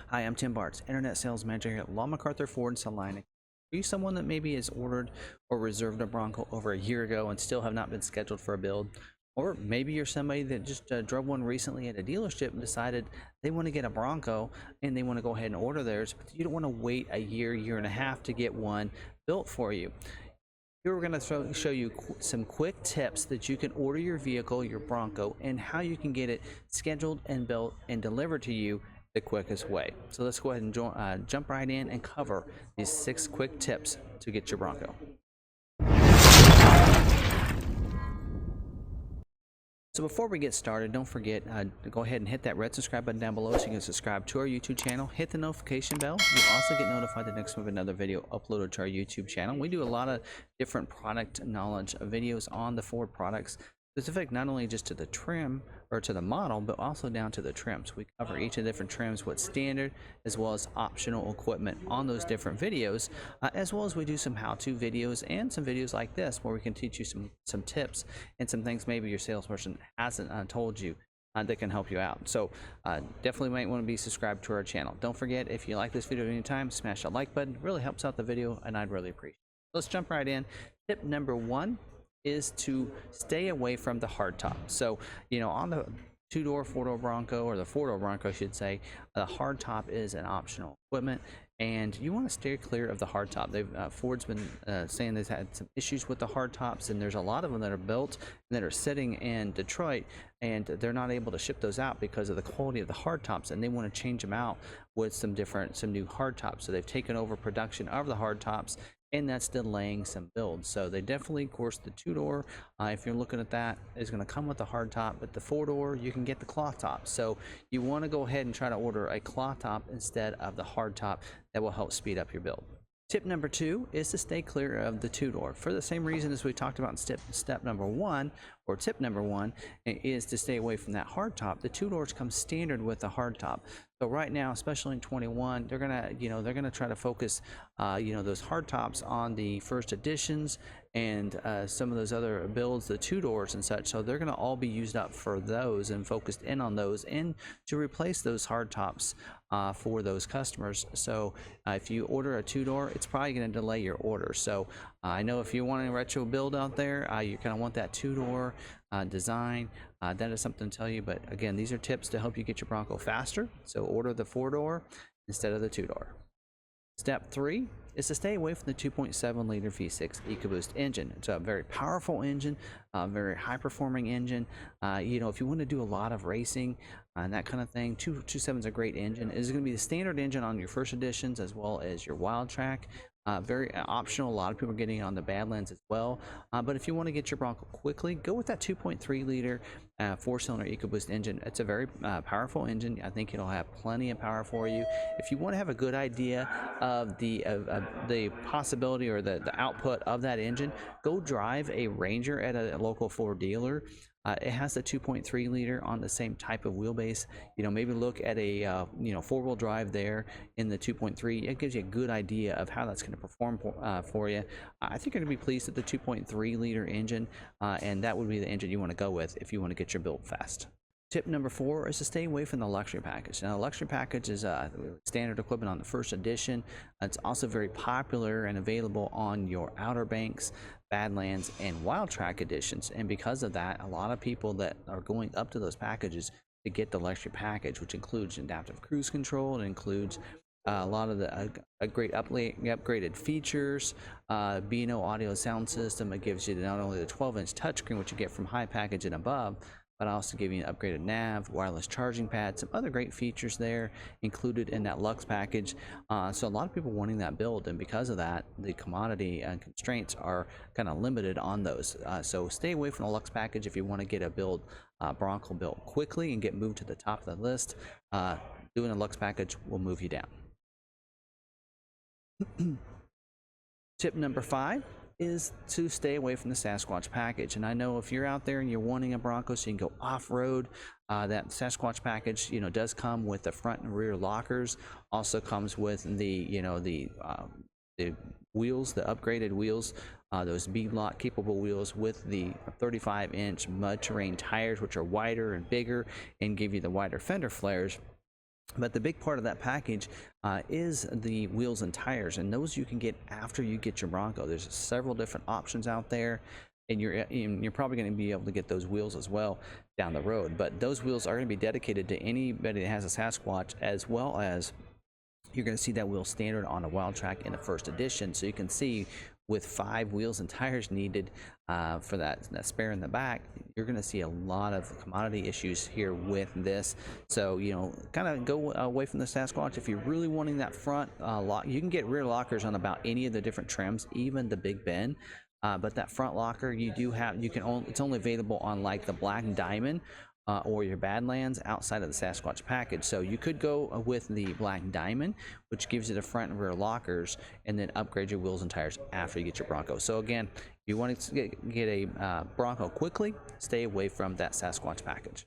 Hi, I'm Tim Bartz, Internet Sales Manager here at McArthur Ford in Salina. Are you someone that maybe has ordered or reserved a Bronco over a year ago and still have not been scheduled for a build? Or maybe you're somebody that just drove one recently at a dealership and decided they want to get a Bronco and they want to go ahead and order theirs, but you don't want to wait a year and a half to get one built for you. Here we're going to show you some quick tips that you can order your vehicle, your Bronco, and how you can get it scheduled and built and delivered to you the quickest way. So let's go ahead and jump right in and cover these 6 quick tips to get your Bronco. So before we get started, don't forget to go ahead and hit that red subscribe button down below so you can subscribe to our YouTube channel. Hit the notification bell. You'll also get notified the next time we have another video uploaded to our YouTube channel. We do a lot of different product knowledge videos on the Ford products, specific not only just to the trim or to the model, but also down to the trims. We cover each of the different trims, what's standard, as well as optional equipment on those different videos, as well as we do some how-to videos and some videos like this where we can teach you some tips and some things maybe your salesperson hasn't told you that can help you out. So definitely might want to be subscribed to our channel. Don't forget, if you like this video at any time, smash that like button. It really helps out the video and I'd really appreciate it. Let's jump right in. Tip number 1 is to stay away from the hardtop. So, you know, on the 2-door, 4-door Bronco, or the 4-door Bronco, I should say, the hardtop is an optional equipment, and you want to steer clear of the hardtop. Ford's been saying they've had some issues with the hardtops, and there's a lot of them that are built and that are sitting in Detroit, and they're not able to ship those out because of the quality of the hardtops, and they want to change them out with some new hardtops. So they've taken over production of the hardtops, and that's delaying some builds. So they definitely, of course, the 2-door, if you're looking at that, is going to come with the hard top, but the 4-door, you can get the cloth top. So you want to go ahead and try to order a cloth top instead of the hard top. That will help speed up your build. Tip number 2 is to stay clear of the 2-door. For the same reason as we talked about in step number 1, or tip number 1, is to stay away from that hard top. The 2-doors come standard with the hard top. So right now, especially in 21, they're gonna try to focus, those hard tops on the first editions and some of those other builds, the 2-doors and such. So they're gonna all be used up for those and focused in on those and to replace those hard tops for those customers. So if you order a 2-door, it's probably going to delay your order. So I know if you want a retro build out there, you're going to want that 2-door design. That is something to tell you. But again, these are tips to help you get your Bronco faster. So order the 4-door instead of the 2-door. Step 3 is to stay away from the 2.7 liter V6 EcoBoost engine. It's a very powerful engine, very high performing engine. If you want to do a lot of racing and that kind of thing, 2.7 is a great engine. It's going to be the standard engine on your first editions as well as your Wild Track. Very optional. A lot of people are getting it on the Badlands as well. But if you want to get your Bronco quickly, go with that 2.3 liter 4-cylinder EcoBoost engine. It's a very powerful engine. I think it'll have plenty of power for you. If you want to have a good idea of the possibility or the output of that engine, go drive a Ranger at a local Ford dealer. It has the 2.3 liter on the same type of wheelbase. Maybe look at a 4-wheel drive there in the 2.3. It gives you a good idea of how that's going to perform for you. I think you're going to be pleased with the 2.3 liter engine, and that would be the engine you want to go with if you want to get your build fast. Tip number 4 is to stay away from the luxury package. Now, the luxury package is standard equipment on the first edition. It's also very popular and available on your Outer Banks, Badlands, and Wild Track editions. And because of that, a lot of people that are going up to those packages to get the luxury package, which includes adaptive cruise control, it includes a lot of the upgraded features, B&O audio sound system. It gives you not only the 12-inch touchscreen, which you get from high package and above, but also give you an upgraded nav, wireless charging pad, some other great features there included in that Lux package. So a lot of people wanting that build, and because of that, the commodity and constraints are kind of limited on those. So stay away from the Lux package if you want to get a Bronco built quickly and get moved to the top of the list. Doing a Lux package will move you down. Tip number 5 is to stay away from the Sasquatch package. And I know if you're out there and you're wanting a Bronco so you can go off-road, that Sasquatch package does come with the front and rear lockers. Also comes with the wheels, the upgraded wheels, those bead-lock capable wheels with the 35-inch mud terrain tires, which are wider and bigger and give you the wider fender flares. But the big part of that package is the wheels and tires, and those you can get after you get your Bronco. There's several different options out there, and you're probably going to be able to get those wheels as well down the road. But those wheels are going to be dedicated to anybody that has a Sasquatch, as well as you're going to see that wheel standard on a Wild Track in the first edition. So you can see with 5 wheels and tires needed for that spare in the back, you're going to see a lot of commodity issues here with this. So, you know, kind of go away from the Sasquatch. If you're really wanting that front lock, you can get rear lockers on about any of the different trims, even the Big Ben. But that front locker, it's only available on like the Black Diamond or your Badlands outside of the Sasquatch package. So you could go with the Black Diamond, which gives you the front and rear lockers, and then upgrade your wheels and tires after you get your Bronco. So again, if you want to get a Bronco quickly, stay away from that Sasquatch package.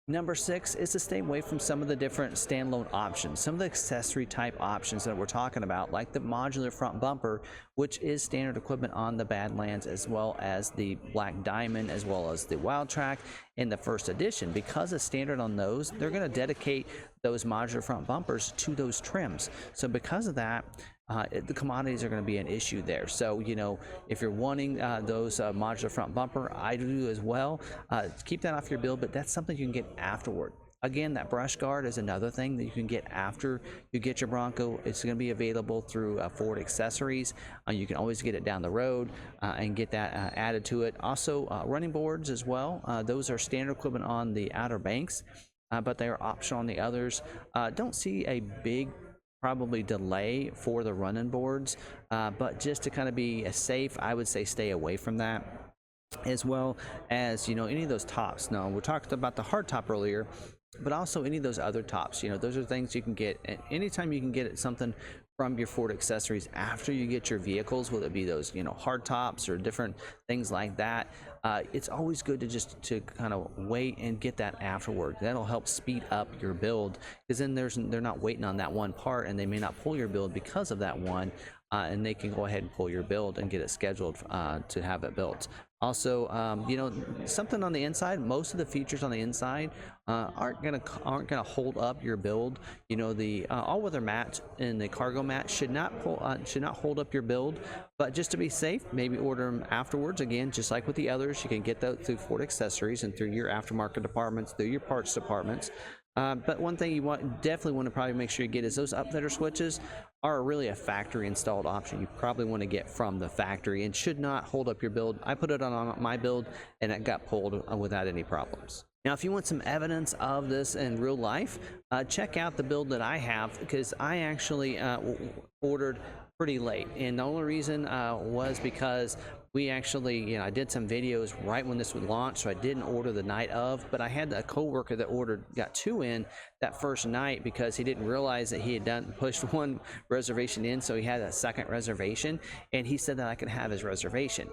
Number 6 is to stay away from some of the different standalone options, some of the accessory type options that we're talking about, like the modular front bumper, which is standard equipment on the Badlands, as well as the Black Diamond, as well as the Wild Track in the first edition. Because it's standard on those, they're going to dedicate those modular front bumpers to those trims. So because of that, the commodities are going to be an issue there. So, you know, if you're wanting those modular front bumper, I do as well. Keep that off your build, but that's something you can get afterward. Again, that brush guard is another thing that you can get after you get your Bronco. It's going to be available through Ford Accessories. You can always get it down the road and get that added to it. Also, running boards as well. Those are standard equipment on the Outer Banks, but they are optional on the others. Don't see a big probably delay for the running boards, but just to kind of be safe, I would say stay away from that, as well as, you know, any of those tops. Now, we talked about the hard top earlier, but also any of those other tops. You know, those are things you can get anytime you can get something from your Ford Accessories after you get your vehicles, whether it be those, you know, hard tops or different things like that. It's always good to kind of wait and get that afterward. That'll help speed up your build, because then they're not waiting on that one part, and they may not pull your build because of that one, and they can go ahead and pull your build and get it scheduled to have it built. Also, you know, something on the inside, most of the features on the inside aren't gonna hold up your build. You know, the all-weather mat and the cargo mat should not hold up your build. But just to be safe, maybe order them afterwards. Again, just like with the others, you can get those through Ford Accessories and through your aftermarket departments, through your parts departments. But one thing you definitely want to probably make sure you get is those upfitter switches are really a factory installed option. You probably want to get from the factory and should not hold up your build. I put it on my build and it got pulled without any problems. Now, if you want some evidence of this in real life, check out the build that I have, because I actually ordered pretty late, and the only reason was because we actually, you know, I did some videos right when this would launch, so I didn't order the night of, but I had a coworker that got 2 in that first night, because he didn't realize that he had pushed 1 reservation in, so he had a second reservation, and he said that I could have his reservation.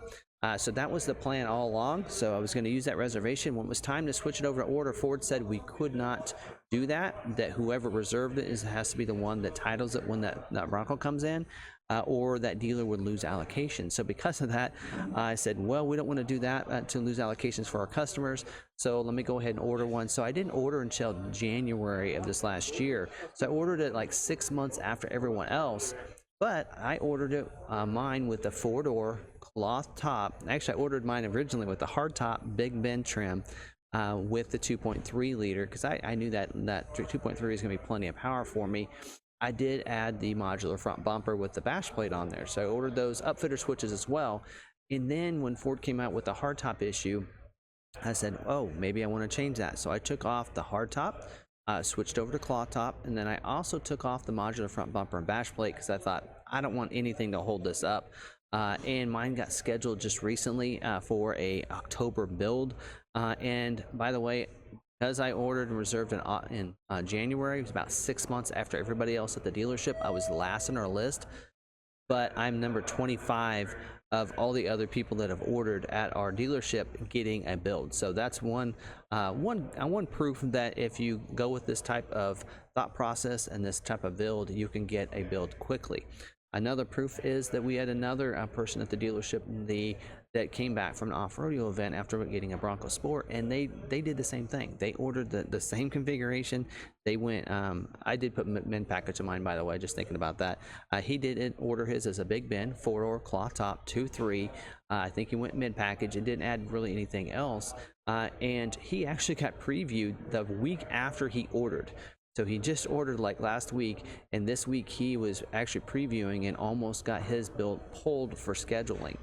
So that was the plan all along. So I was going to use that reservation. When it was time to switch it over to order, Ford said we could not do that, that whoever reserved it has to be the one that titles it when that Bronco comes in, or that dealer would lose allocation. So because of that, I said, well, we don't want to do that to lose allocations for our customers. So let me go ahead and order one. So I didn't order until January of this last year. So I ordered it like 6 months after everyone else. But I ordered it mine with the 4-door cloth top. Actually, I ordered mine originally with the hard top Big Ben trim with the 2.3 liter, because I knew that 2.3 is going to be plenty of power for me. I did add the modular front bumper with the bash plate on there, so I ordered those upfitter switches as well. And then when Ford came out with the hardtop issue, I said, oh, maybe I want to change that. So I took off the hardtop, switched over to cloth top, and then I also took off the modular front bumper and bash plate, because I thought I don't want anything to hold this up. And mine got scheduled just recently for a October build. And by the way, because I ordered and reserved in January, it was about 6 months after everybody else at the dealership. I was last on our list, but I'm number 25 of all the other people that have ordered at our dealership getting a build. So that's one proof that if you go with this type of thought process and this type of build, you can get a build quickly. Another proof is that we had another person at the dealership, the that came back from an off-roading event after getting a Bronco Sport, and they did the same thing. They ordered the same configuration. They went, I did put min package in mine, by the way, just thinking about that. He did order his as a big bin, 4-door cloth top, 2.3. I think he went mid package. It didn't add really anything else. And he actually got previewed the week after he ordered. So he just ordered like last week, and this week he was actually previewing and almost got his build pulled for scheduling.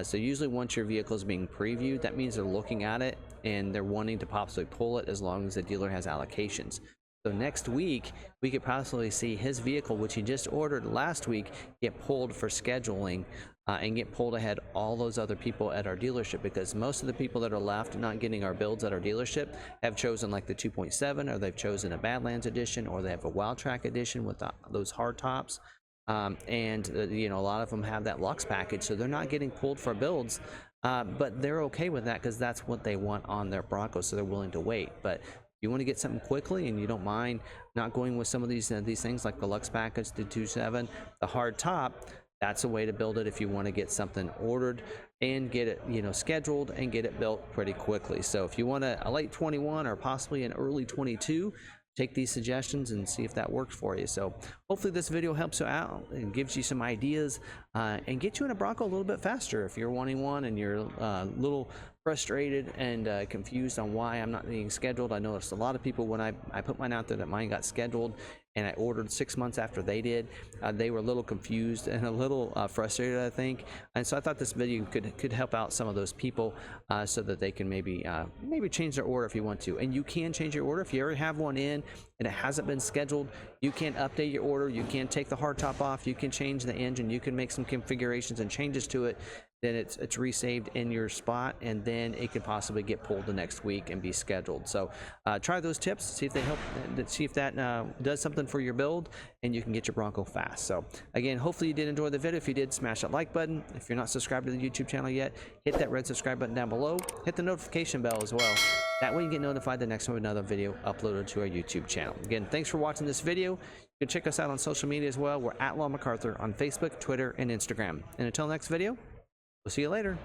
So usually once your vehicle is being previewed, that means they're looking at it and they're wanting to possibly pull it as long as the dealer has allocations. So next week, we could possibly see his vehicle, which he just ordered last week, get pulled for scheduling and get pulled ahead all those other people at our dealership, because most of the people that are left not getting our builds at our dealership have chosen like the 2.7, or they've chosen a Badlands edition, or they have a Wild Track edition with those hard tops. You know, a lot of them have that Lux package, so they're not getting pulled for builds, but they're okay with that because that's what they want on their Bronco, so they're willing to wait. But if you want to get something quickly and you don't mind not going with some of these things like the Lux package, the 2.7, the hard top, that's a way to build it if you want to get something ordered and get it, you know, scheduled and get it built pretty quickly. So if you want a late 21 or possibly an early 22, take these suggestions and see if that works for you. So hopefully this video helps you out and gives you some ideas and get you in a Bronco a little bit faster if you're wanting one and you're a little frustrated and confused on why I'm not being scheduled. I noticed a lot of people when I put mine out there that mine got scheduled and I ordered 6 months after they did, they were a little confused and a little frustrated, I think. And so I thought this video could help out some of those people so that they can maybe change their order if you want to. And you can change your order if you already have one in and it hasn't been scheduled. You can update your order. You can take the hardtop off. You can change the engine. You can make some configurations and changes to it. Then it's resaved in your spot, and then it could possibly get pulled the next week and be scheduled. So try those tips, see if they help, see if that does something for your build, and you can get your Bronco fast. So again, hopefully you did enjoy the video. If you did, smash that like button. If you're not subscribed to the YouTube channel yet, hit that red subscribe button down below. Hit the notification bell as well. That way you get notified the next time another video uploaded to our YouTube channel. Again, thanks for watching this video. You can check us out on social media as well. We're at McArthur on Facebook, Twitter, and Instagram. And until next video, we'll see you later.